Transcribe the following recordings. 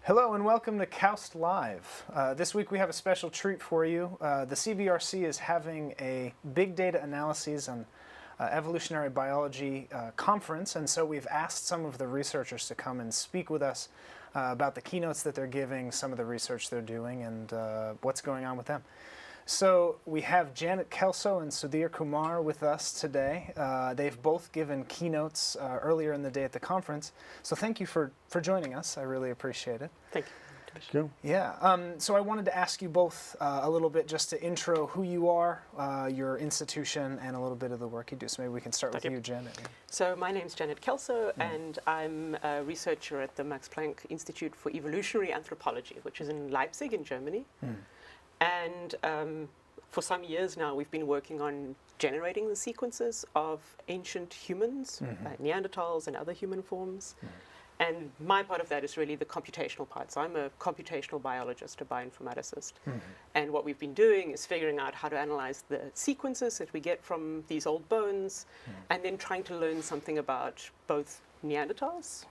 Hello and welcome to KAUST Live. This week we have a special treat for you. The CBRC is having a Big Data Analyses on Evolutionary Biology conference, and so we've asked some of the researchers to come and speak with us about the keynotes that they're giving, some of the research they're doing, and what's going on with them. So we have Janet Kelso and Sudhir Kumar with us today. They've both given keynotes earlier in the day at the conference. So thank you for joining us. I really appreciate it. Thank you. Yeah. So I wanted to ask you both a little bit just to intro who you are, your institution, and a little bit of the work you do. So maybe we can start with you, Janet. So my name's Janet Kelso, and I'm a researcher at the Max-Planck Institute for Evolutionary Anthropology, which is in Leipzig in Germany. And for some years now, we've been working on generating the sequences of ancient humans, Neanderthals and other human forms. And my part of that is really the computational part. So I'm a computational biologist, a bioinformaticist. And what we've been doing is figuring out how to analyze the sequences that we get from these old bones, and then trying to learn something about both Neanderthals,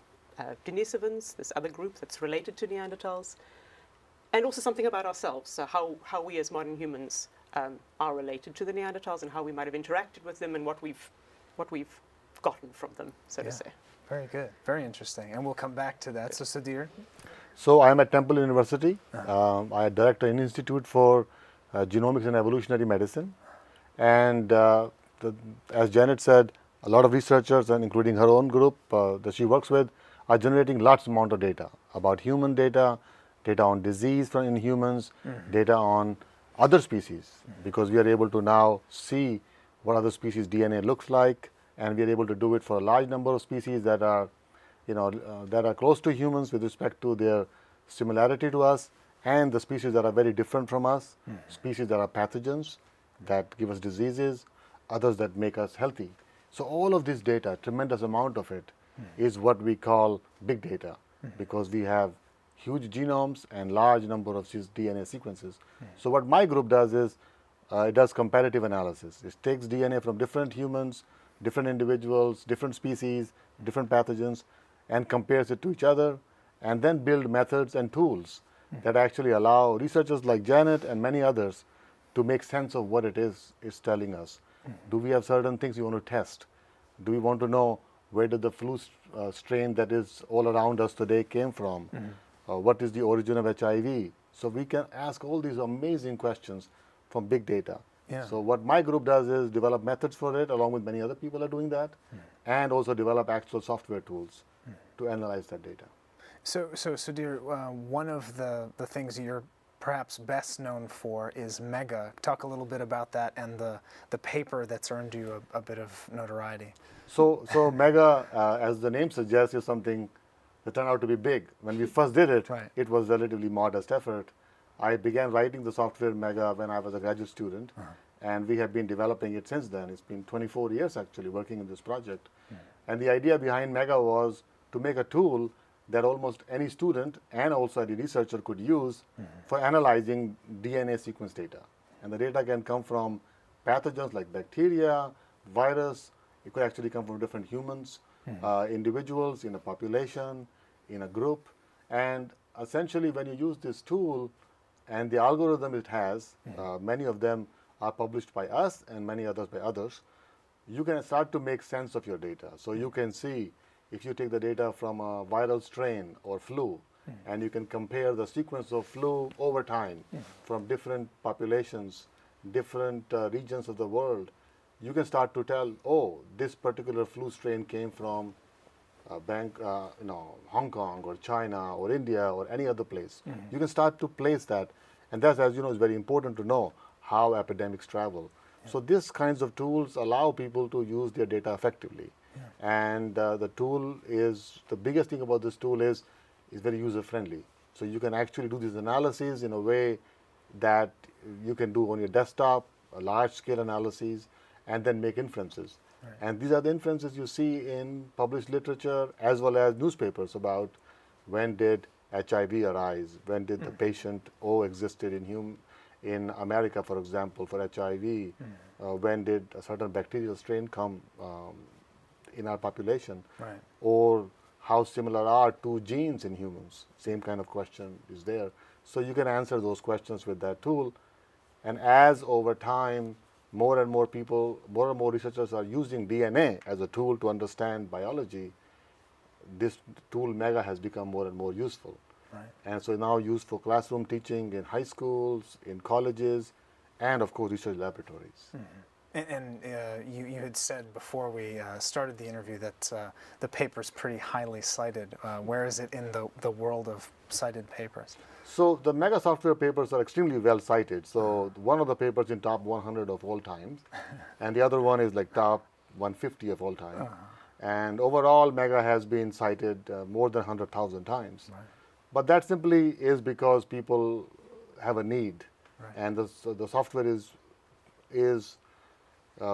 Denisovans, this other group that's related to Neanderthals, and also something about ourselves, so how we as modern humans are related to the Neanderthals and how we might have interacted with them and what we've gotten from them, so to say. Very good. Very interesting. And we'll come back to that. So Sudhir? So I'm at Temple University. I direct an institute for Genomics and Evolutionary Medicine. And as Janet said, a lot of researchers, and including her own group that she works with, are generating lots amount of data about human data, data on disease in humans, data on other species, because we are able to now see what other species DNA looks like, and we are able to do it for a large number of species that are, that are close to humans with respect to their similarity to us, and the species that are very different from us, species that are pathogens that give us diseases, others that make us healthy. So all of this data, tremendous amount of it, is what we call big data, because we have huge genomes and large number of DNA sequences. So what my group does is, it does comparative analysis. It takes DNA from different humans, different individuals, different species, different pathogens, and compares it to each other, and then build methods and tools that actually allow researchers like Janet and many others to make sense of what it is it's telling us. Do we have certain things we want to test? Do we want to know where did the flu strain that is all around us today came from? What is the origin of HIV? So we can ask all these amazing questions from big data. So what my group does is develop methods for it, along with many other people are doing that, and also develop actual software tools to analyze that data. So Sudhir, one of the things you're perhaps best known for is MEGA. Talk a little bit about that and the paper that's earned you a bit of notoriety. So MEGA, as the name suggests, is something that turned out to be big. When we first did it, it was a relatively modest effort. I began writing the software MEGA when I was a graduate student, and we have been developing it since then. It's been 24 years actually working in this project. And the idea behind MEGA was to make a tool that almost any student and also any researcher could use for analyzing DNA sequence data. And the data can come from pathogens like bacteria, virus. It could actually come from different humans, individuals in a population, in a group. And essentially when you use this tool and the algorithm it has, many of them are published by us and many others by others, you can start to make sense of your data. So you can see if you take the data from a viral strain or flu, and you can compare the sequence of flu over time from different populations, different regions of the world, you can start to tell, oh, this particular flu strain came from Hong Kong or China or India or any other place. You can start to place that, and that's, as you know, is very important to know how epidemics travel. So these kinds of tools allow people to use their data effectively. And the tool is, the biggest thing about this tool is very user-friendly. So you can actually do these analyses in a way that you can do on your desktop, a large-scale analyses, and then make inferences. And these are the inferences you see in published literature as well as newspapers about when did HIV arise, when did the patient O existed in America, for example, for HIV, when did a certain bacterial strain come in our population, or how similar are two genes in humans? Same kind of question is there. So you can answer those questions with that tool. And as over time, more and more people, more and more researchers are using DNA as a tool to understand biology, this tool MEGA has become more and more useful. Right. And so now used for classroom teaching in high schools, in colleges, and of course research laboratories. And you had said before we started the interview that the paper's pretty highly cited. Where is it in the world of cited papers? So the MEGA software papers are extremely well cited. So one of the papers in top 100 of all time, and the other one is like top 150 of all time. And overall, MEGA has been cited more than 100,000 times. Right. But that simply is because people have a need, Right. and the software is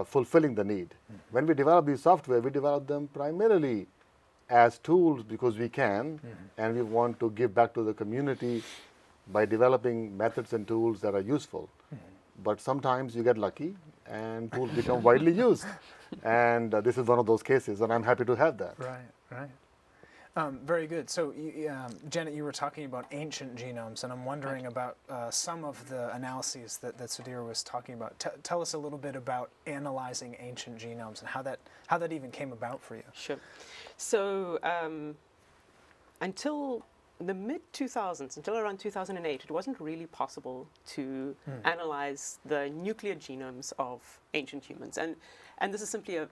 fulfilling the need. When we develop these software, we develop them primarily as tools because we can, and we want to give back to the community by developing methods and tools that are useful. But sometimes you get lucky and tools become widely used. And this is one of those cases, and I'm happy to have that. Right, right. Very good. So, Janet, you were talking about ancient genomes, and I'm wondering about some of the analyses that Sudhir was talking about. Tell us a little bit about analyzing ancient genomes and how that even came about for you. Sure. So until the mid-2000s, until around 2008, it wasn't really possible to analyze the nuclear genomes of ancient humans. And this is simply a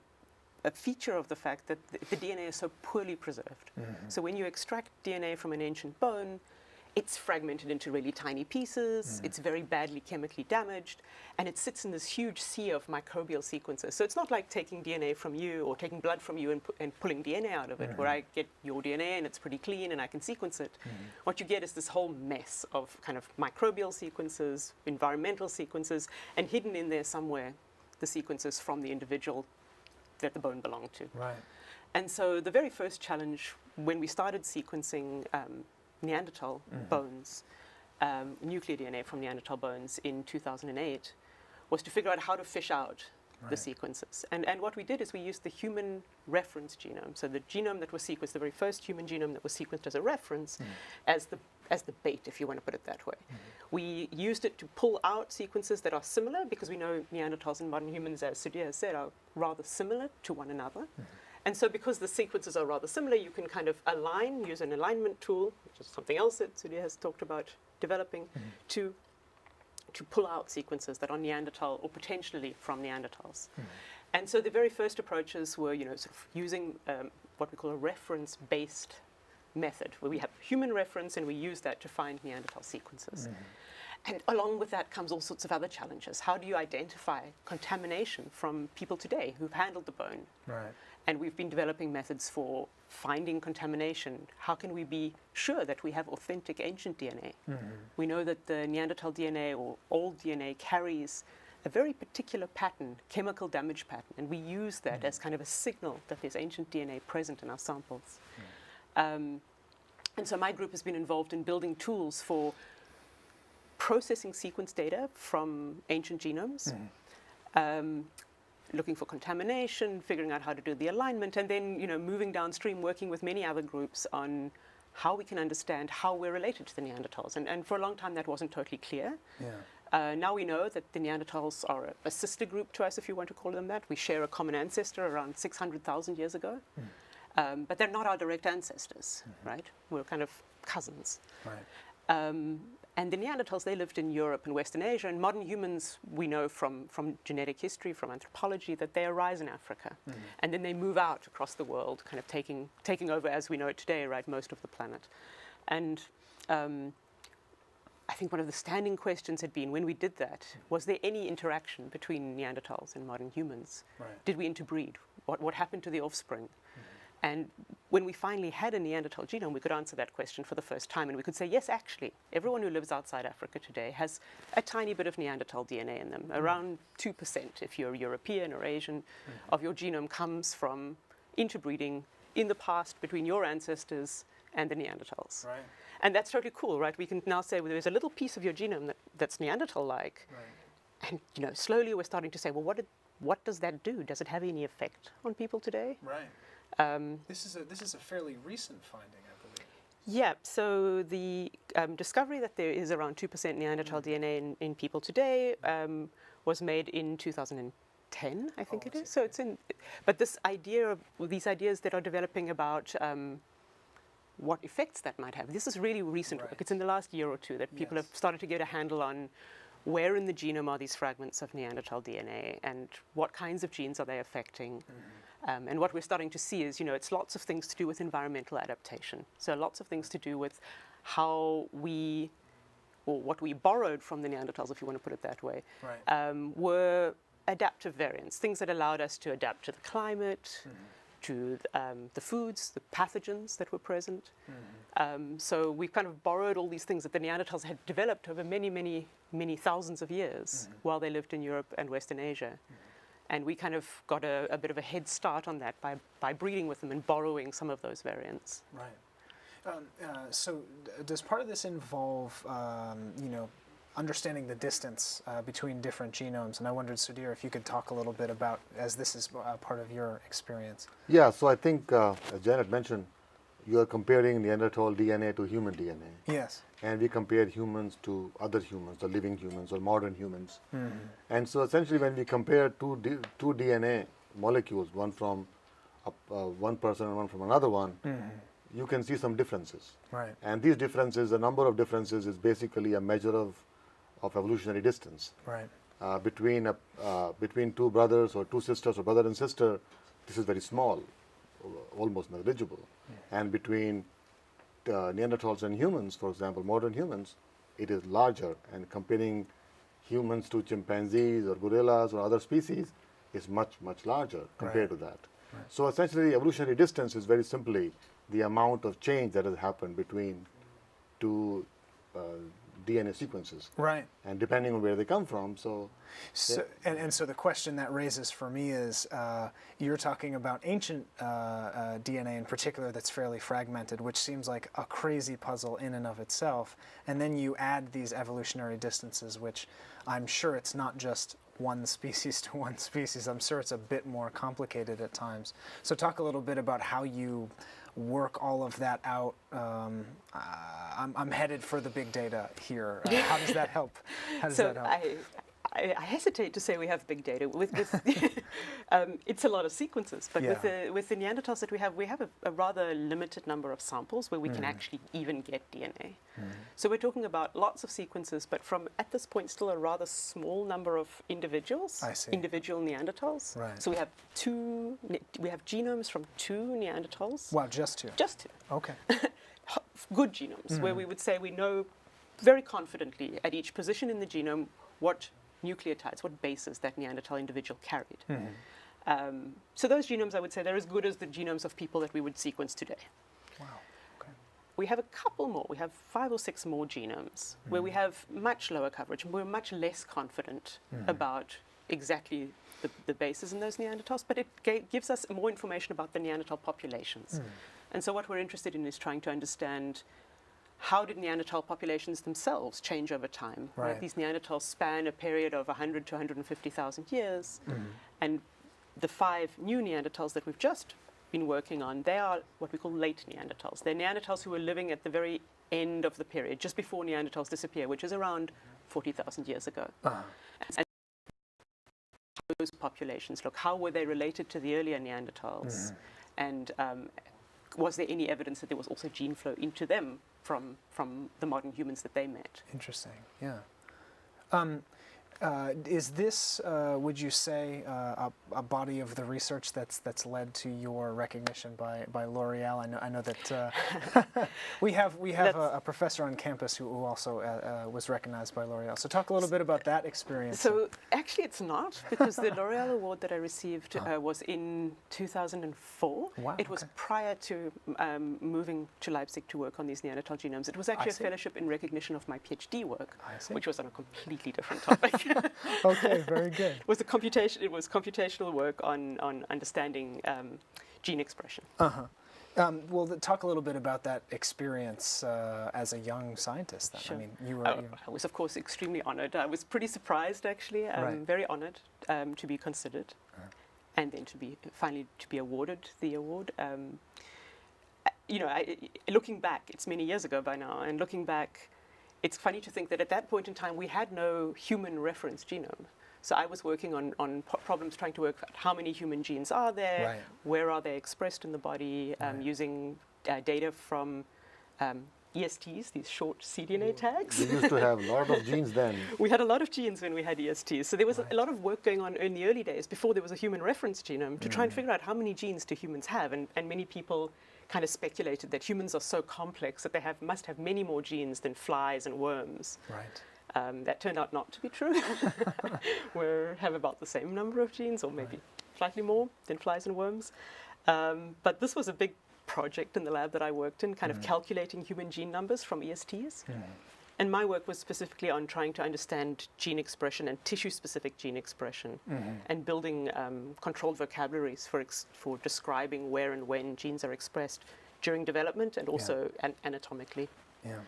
feature of the fact that the DNA is so poorly preserved. So when you extract DNA from an ancient bone, it's fragmented into really tiny pieces, it's very badly chemically damaged, and it sits in this huge sea of microbial sequences. So it's not like taking DNA from you or taking blood from you and pulling DNA out of it, where I get your DNA and it's pretty clean and I can sequence it. What you get is this whole mess of kind of microbial sequences, environmental sequences, and hidden in there somewhere, the sequences from the individual that the bone belonged to. Right. And so the very first challenge when we started sequencing Neanderthal bones, nuclear DNA from Neanderthal bones in 2008, was to figure out how to fish out the sequences. And what we did is we used the human reference genome, so the genome that was sequenced, the very first human genome that was sequenced as a reference, as the bait, if you want to put it that way. We used it to pull out sequences that are similar, because we know Neanderthals and modern humans, as Sudhir has said, are rather similar to one another. And so because the sequences are rather similar, you can kind of use an alignment tool, which is something else that Sudhir has talked about developing, to pull out sequences that are Neanderthal or potentially from Neanderthals. And so the very first approaches were, sort of using what we call a reference-based method, where we have human reference and we use that to find Neanderthal sequences. And along with that comes all sorts of other challenges. How do you identify contamination from people today who've handled the bone? Right. And we've been developing methods for finding contamination. How can we be sure that we have authentic ancient DNA? We know that the Neanderthal DNA or old DNA carries a very particular pattern, chemical damage pattern, and we use that as kind of a signal that there's ancient DNA present in our samples. And so my group has been involved in building tools for processing sequence data from ancient genomes, looking for contamination, figuring out how to do the alignment, and then moving downstream, working with many other groups on how we can understand how we're related to the Neanderthals. And for a long time that wasn't totally clear. Yeah. Now we know that the Neanderthals are a sister group to us, if you want to call them that. We share a common ancestor around 600,000 years ago. But they're not our direct ancestors, right? We're kind of cousins. Right. And the Neanderthals, they lived in Europe and Western Asia, and modern humans, we know from genetic history, from anthropology, that they arise in Africa. And then they move out across the world, kind of taking over, as we know it today, right, most of the planet. And I think one of the standing questions had been, when we did that, was there any interaction between Neanderthals and modern humans? Right. Did we interbreed? What happened to the offspring? And when we finally had a Neanderthal genome, we could answer that question for the first time. And we could say, yes, actually, everyone who lives outside Africa today has a tiny bit of Neanderthal DNA in them. Around 2%, if you're European or Asian, of your genome comes from interbreeding in the past between your ancestors and the Neanderthals. Right. And that's totally cool, right? We can now say, well, there's a little piece of your genome that's Neanderthal-like. Right. And slowly we're starting to say, well, what does that do? Does it have any effect on people today? Right. This is a fairly recent finding, I believe. Yeah, so the discovery that there is around 2% Neanderthal DNA in people today was made in 2010, I think it is. So it's in, but this idea of these ideas that are developing about what effects that might have. This is really recent work. It's in the last year or two that people have started to get a handle on where in the genome are these fragments of Neanderthal DNA and what kinds of genes are they affecting. And what we're starting to see is, it's lots of things to do with environmental adaptation. So lots of things to do with how we, or what we borrowed from the Neanderthals, if you want to put it that way, were adaptive variants, things that allowed us to adapt to the climate, to the foods, the pathogens that were present. So we've kind of borrowed all these things that the Neanderthals had developed over many, many, many thousands of years while they lived in Europe and Western Asia. And we kind of got a bit of a head start on that by breeding with them and borrowing some of those variants. Right. So does part of this involve, understanding the distance between different genomes? And I wondered, Sudhir, if you could talk a little bit about, as this is part of your experience. Yeah, so I think, as Janet mentioned, you are comparing Neanderthal DNA to human DNA. Yes. And we compared humans to other humans, or living humans, or modern humans. And so essentially when we compare two DNA molecules, one from one person and one from another one, you can see some differences. Right. And these differences, the number of differences is basically a measure of evolutionary distance. Right. Between two brothers or two sisters or brother and sister, this is very small, almost negligible. And between Neanderthals and humans, for example, modern humans, it is larger. And comparing humans to chimpanzees or gorillas or other species is much, much larger compared to that. Right. So essentially, evolutionary distance is very simply the amount of change that has happened between two DNA sequences. Right. And depending on where they come from, and so the question that raises for me is, you're talking about ancient DNA in particular that's fairly fragmented, which seems like a crazy puzzle in and of itself. And then you add these evolutionary distances, which I'm sure it's not just one species to one species. I'm sure it's a bit more complicated at times. So talk a little bit about how you work all of that out. I'm headed for the big data here. How does that help? How does that help? I hesitate to say we have big data. With it's a lot of sequences, but with the Neanderthals that we have a rather limited number of samples where we can actually even get DNA. So we're talking about lots of sequences, but from at this point still a rather small number of individuals, individual Neanderthals. Right. So we have genomes from 2 Neanderthals. Wow, just 2? Just 2. Okay. Good genomes, where we would say we know very confidently at each position in the genome what nucleotides, what bases that Neanderthal individual carried. So those genomes, I would say, they're as good as the genomes of people that we would sequence today. Wow. Okay. We have a couple more. We have 5 or 6 more genomes where we have much lower coverage and we're much less confident about exactly the bases in those Neanderthals, but it gives us more information about the Neanderthal populations. And so what we're interested in is trying to understand how did Neanderthal populations themselves change over time? Right. These Neanderthals span a period of 100 to 150,000 years. And the 5 new Neanderthals that we've just been working on, they are what we call late Neanderthals. They're Neanderthals who were living at the very end of the period, just before Neanderthals disappear, which is around 40,000 years ago. And those populations, look, how were they related to the earlier Neanderthals? And was there any evidence that there was also gene flow into them from the modern humans that they met? Interesting, yeah. Is this, would you say, a body of the research that's led to your recognition by L'Oreal? I know that we have a professor on campus who also was recognized by L'Oreal. So talk a little bit about that experience. So actually it's not, because the L'Oreal award that I received was in 2004. Wow, it was prior to moving to Leipzig to work on these Neanderthal genomes. It was actually a fellowship in recognition of my PhD work, which was on a completely different topic. Okay, very good. It was computational work on understanding gene expression. Well, talk a little bit about that experience as a young scientist then. Sure. I mean, you were... I was, of course, extremely honored. I was pretty surprised, actually. Very honored to be considered. and then to be finally to be awarded the award. Looking back, it's many years ago by now, and looking back, it's funny to think that at that point in time we had no human reference genome. So I was working on problems trying to work out how many human genes are there, Right. where are they expressed in the body, using data from ESTs, these short cDNA tags. We used to have a lot of genes then. We had a lot of genes when we had ESTs. So there was a lot of work going on in the early days before there was a human reference genome to try and figure out how many genes do humans have. And many people kind of speculated that humans are so complex that they must have many more genes than flies and worms. Right. That turned out not to be true. We have about the same number of genes, or maybe slightly more than flies and worms. But this was a big project in the lab that I worked in, kind of calculating human gene numbers from ESTs. And my work was specifically on trying to understand gene expression and tissue-specific gene expression, and building controlled vocabularies for describing where and when genes are expressed during development and also anatomically. Yeah.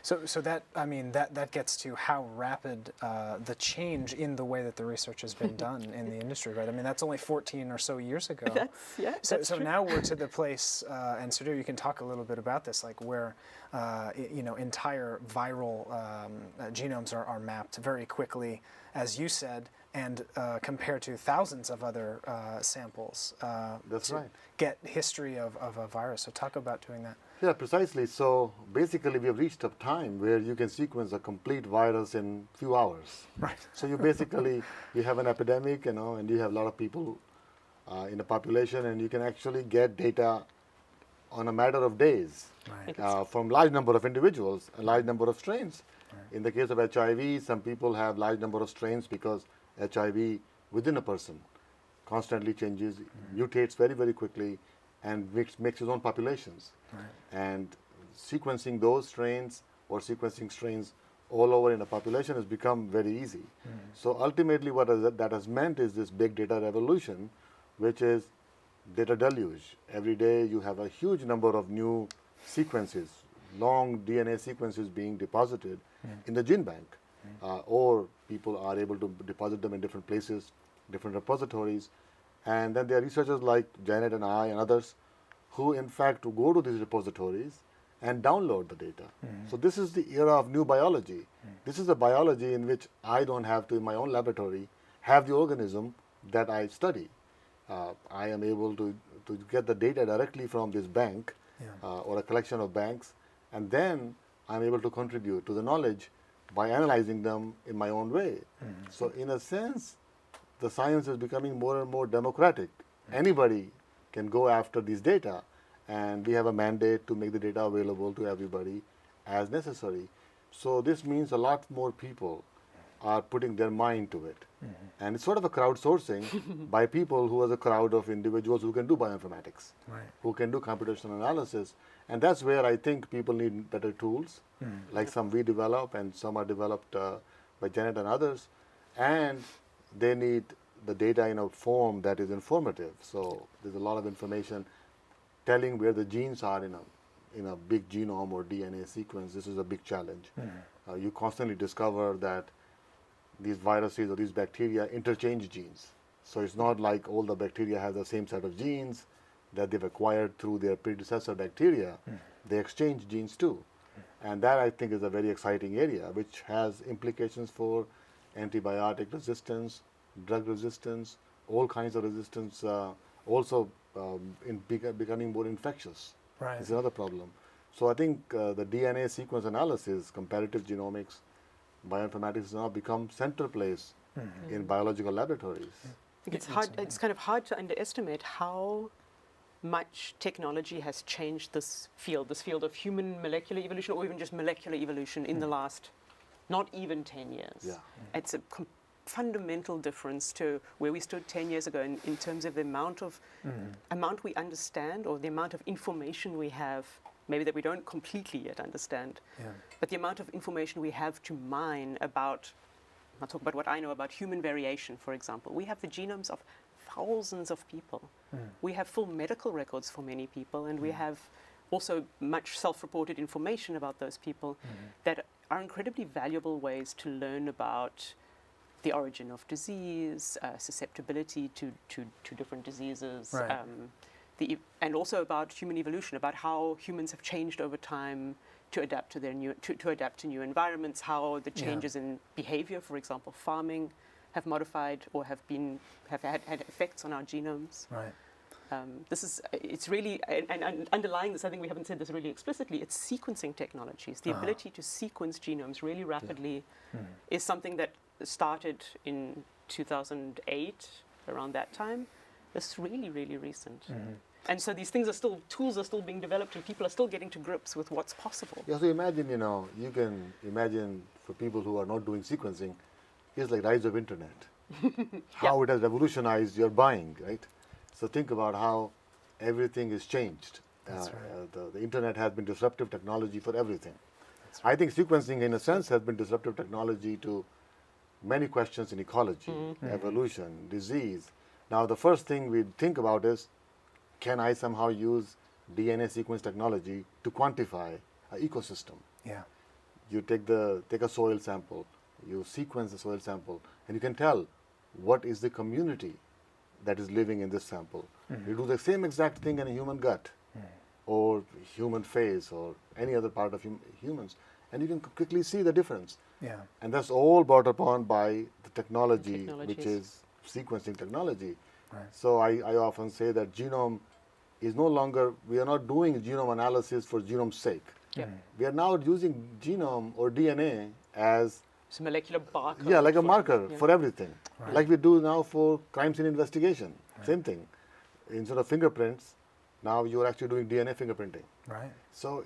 So that, I mean, that gets to how rapid the change in the way that the research has been done in the industry, right? I mean, that's only 14 or so years ago. That's So true. now we're to the place, and Sudhir, you can talk a little bit about this, like where, entire viral genomes are mapped very quickly, as you said, and compared to thousands of other samples. That's to right. Get history of a virus. So talk about doing that. Yeah, precisely. So basically, we have reached a time where you can sequence a complete virus in few hours. Right. So you have an epidemic, and you have a lot of people in the population, and you can actually get data on a matter of days Right. from large number of individuals, a large number of strains. Right. In the case of HIV, some people have large number of strains because HIV within a person constantly changes, mutates very, very quickly, and makes its own populations. Right. And sequencing those strains or sequencing strains all over in a population has become very easy. So ultimately what that has meant is this big data revolution, which is data deluge. Every day you have a huge number of new sequences, long DNA sequences being deposited in the gene bank, or people are able to deposit them in different places, different repositories. And then there are researchers like Janet and I and others who in fact go to these repositories and download the data. So this is the era of new biology. This is a biology in which I don't have to, in my own laboratory, have the organism that I study. I am able to get the data directly from this bank or a collection of banks, and then I'm able to contribute to the knowledge by analyzing them in my own way. So in a sense, the science is becoming more and more democratic. Anybody can go after these data, and we have a mandate to make the data available to everybody as necessary. So this means a lot more people are putting their mind to it. And it's sort of a crowdsourcing by people who are a crowd of individuals who can do bioinformatics, who can do computational analysis. And that's where I think people need better tools, like some we develop and some are developed by Janet and others. And they need the data in a form that is informative. So there's a lot of information telling where the genes are in a big genome or DNA sequence. This is a big challenge. You constantly discover that these viruses or these bacteria interchange genes. So it's not like all the bacteria have the same set of genes that they've acquired through their predecessor bacteria. They exchange genes too. And that, I think, is a very exciting area, which has implications for antibiotic resistance, drug resistance, all kinds of resistance, also in becoming more infectious. Right. It's another problem. So I think the DNA sequence analysis, comparative genomics, bioinformatics has now become central place in biological laboratories. It's kind of hard to underestimate how much technology has changed this field of human molecular evolution, or even just molecular evolution in the last not even 10 years. Yeah. It's a fundamental difference to where we stood 10 years ago in terms of the amount we understand, or the amount of information we have, maybe that we don't completely yet understand, but the amount of information we have to mine about, I'll talk about what I know about human variation, for example. We have the genomes of thousands of people. We have full medical records for many people, and we have also much self-reported information about those people that are incredibly valuable ways to learn about the origin of disease, susceptibility to different diseases, Right. And also about human evolution, about how humans have changed over time to adapt to their to adapt to new environments, how the changes in behavior, for example, farming, have modified or have had effects on our genomes. Right. It's really, and underlying this, I think we haven't said this really explicitly, it's sequencing technologies. The ability to sequence genomes really rapidly is something that started in 2008, around that time. It's really, really recent. And so these things tools are still being developed, and people are still getting to grips with what's possible. Yeah, so imagine, you can imagine for people who are not doing sequencing, it's like rise of internet. How it has revolutionized your buying, right? So think about how everything is changed. That's right. The internet has been disruptive technology for everything. I think sequencing, in a sense, has been disruptive technology to many questions in ecology, evolution, disease. Now, the first thing we think about is, can I somehow use DNA sequence technology to quantify an ecosystem? Yeah. You take a soil sample, you sequence the soil sample, and you can tell what is the community that is living in this sample. You do the same exact thing in a human gut, or human face, or any other part of humans, and you can quickly see the difference. Yeah. And that's all brought upon by the technology, which Technologies. is sequencing technology. Right. So I often say that genome is no longer, we are not doing genome analysis for genome's sake. Yep. We are now using genome or DNA as, It's a molecular barcode. yeah, like a for- marker yeah. for everything. Like we do now for crime scene investigation. Same thing. Instead of fingerprints, now you are actually doing DNA fingerprinting. Right. So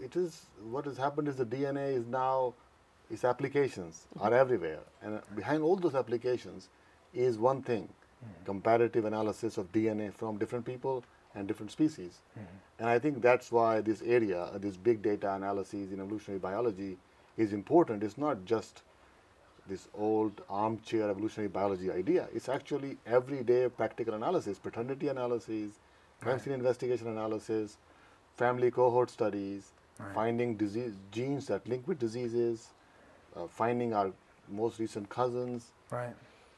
what has happened is the DNA is now, its applications are everywhere. And behind all those applications is one thing, comparative analysis of DNA from different people and different species. And I think that's why this area, this big data analyses in evolutionary biology is important. It's not just this old armchair evolutionary biology idea. It's actually everyday practical analysis, paternity analysis, crime scene investigation analysis, family cohort studies, finding genes that link with diseases, finding our most recent cousins, Right.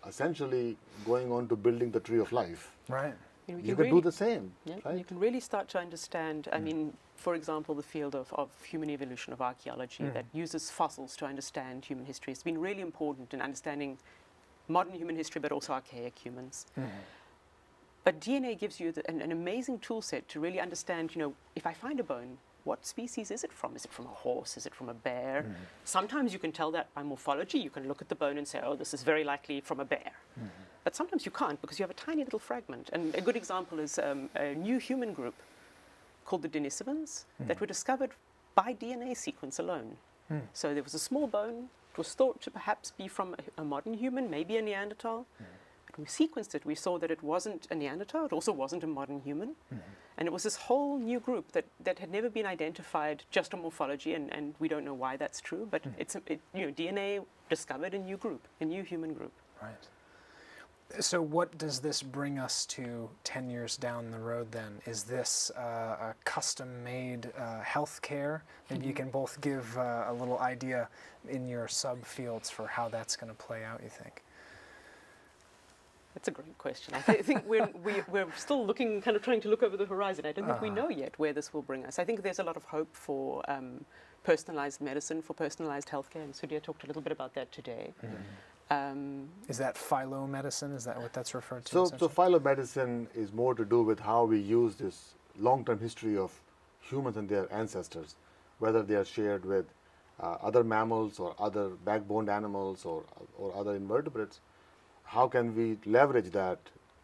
essentially going on to building the tree of life. Right. And we You can can do really- the same, Yeah, right? you can really start to understand, I mean, for example, the field of human evolution, of archaeology, that uses fossils to understand human history. It's been really important in understanding modern human history, but also archaic humans. But DNA gives you an amazing tool set to really understand, if I find a bone, what species is it from? Is it from a horse? Is it from a bear? Sometimes you can tell that by morphology. You can look at the bone and say, oh, this is very likely from a bear. But sometimes you can't, because you have a tiny little fragment. And a good example is a new human group called the Denisovans that were discovered by DNA sequence alone. So there was a small bone. It was thought to perhaps be from a modern human, maybe a Neanderthal. But when we sequenced it, we saw that it wasn't a Neanderthal. It also wasn't a modern human. And it was this whole new group that had never been identified just on morphology, and we don't know why that's true. But it's DNA discovered a new group, a new human group. Right. So what does this bring us to 10 years down the road then? Is this a custom-made healthcare? Maybe you can both give a little idea in your subfields for how that's going to play out, you think? That's a great question. I think we're still looking, kind of trying to look over the horizon. I don't think we know yet where this will bring us. I think there's a lot of hope for personalized medicine, for personalized healthcare, and Sudhir talked a little bit about that today. Is that phylomedicine? Is that what that's referred to? So essentially? phylomedicine is more to do with how we use this long-term history of humans and their ancestors, whether they are shared with other mammals or other backboned animals or other invertebrates. How can we leverage that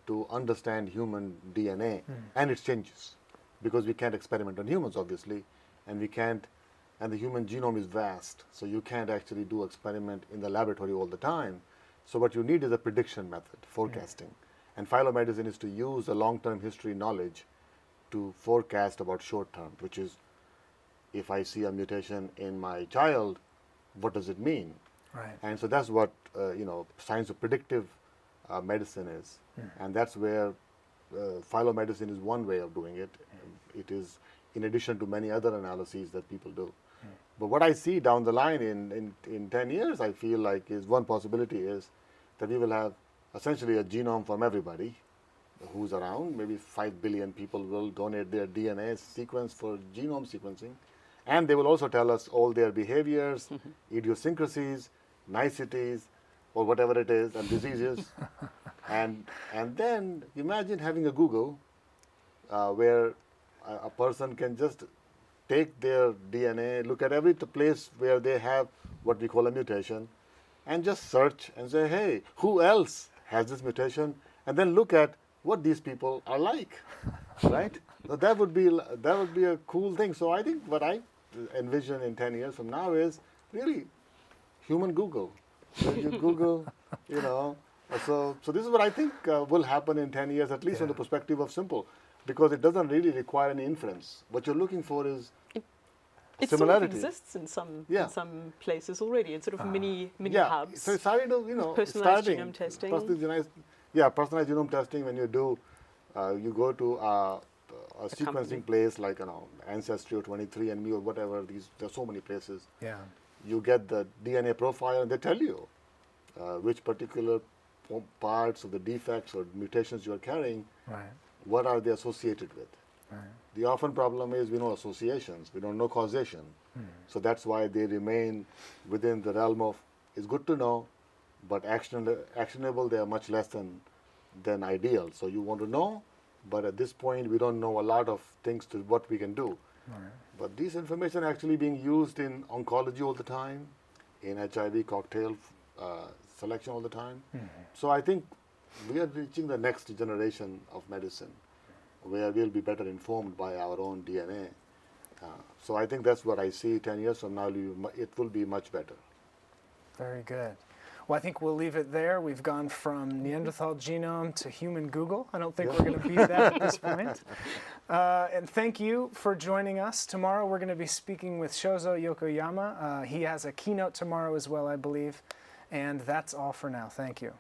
to understand human DNA and its changes? Because we can't experiment on humans, obviously, and the human genome is vast, so you can't actually do experiment in the laboratory all the time. So what you need is a prediction method, forecasting. And phylomedicine is to use a long-term history knowledge to forecast about short-term, which is, if I see a mutation in my child, what does it mean? Right. And so that's what science of predictive medicine is, and that's where phylomedicine is one way of doing it. It is in addition to many other analyses that people do. But what I see down the line in 10 years, I feel like is one possibility is that we will have essentially a genome from everybody who's around. Maybe 5 billion people will donate their DNA sequence for genome sequencing. And they will also tell us all their behaviors, idiosyncrasies, niceties, or whatever it is, and diseases. and then imagine having a Google where a person can just take their DNA, look at every place where they have what we call a mutation, and just search and say, hey, who else has this mutation? And then look at what these people are like, right? So that would be a cool thing. So I think what I envision in 10 years from now is really human Google. So you Google, you know. So this is what I think will happen in 10 years, at least from the perspective of simple, because it doesn't really require any inference. What you're looking for is it similarity. sort of exists in some places already. It's sort of mini hubs. So it's starting to, personalized genome testing. Personalized genome testing. When you do, you go to a sequencing place like Ancestry or 23andMe or whatever. There's so many places. Yeah. You get the DNA profile, and they tell you which particular parts of the defects or mutations you are carrying. Right. What are they associated with? Right. The often problem is we know associations, we don't know causation. So that's why they remain within the realm of it's good to know, but actionable they are much less than ideal. So you want to know, but at this point we don't know a lot of things to what we can do. Right. But this information actually being used in oncology all the time, in HIV cocktail selection all the time. So I think we are reaching the next generation of medicine where we'll be better informed by our own DNA. So I think that's what I see 10 years from now. It will be much better. Very good. Well, I think we'll leave it there. We've gone from Neanderthal genome to human Google. I don't think we're going to beat that at this point. And thank you for joining us. Tomorrow we're going to be speaking with Shozo Yokoyama. He has a keynote tomorrow as well, I believe. And that's all for now. Thank you.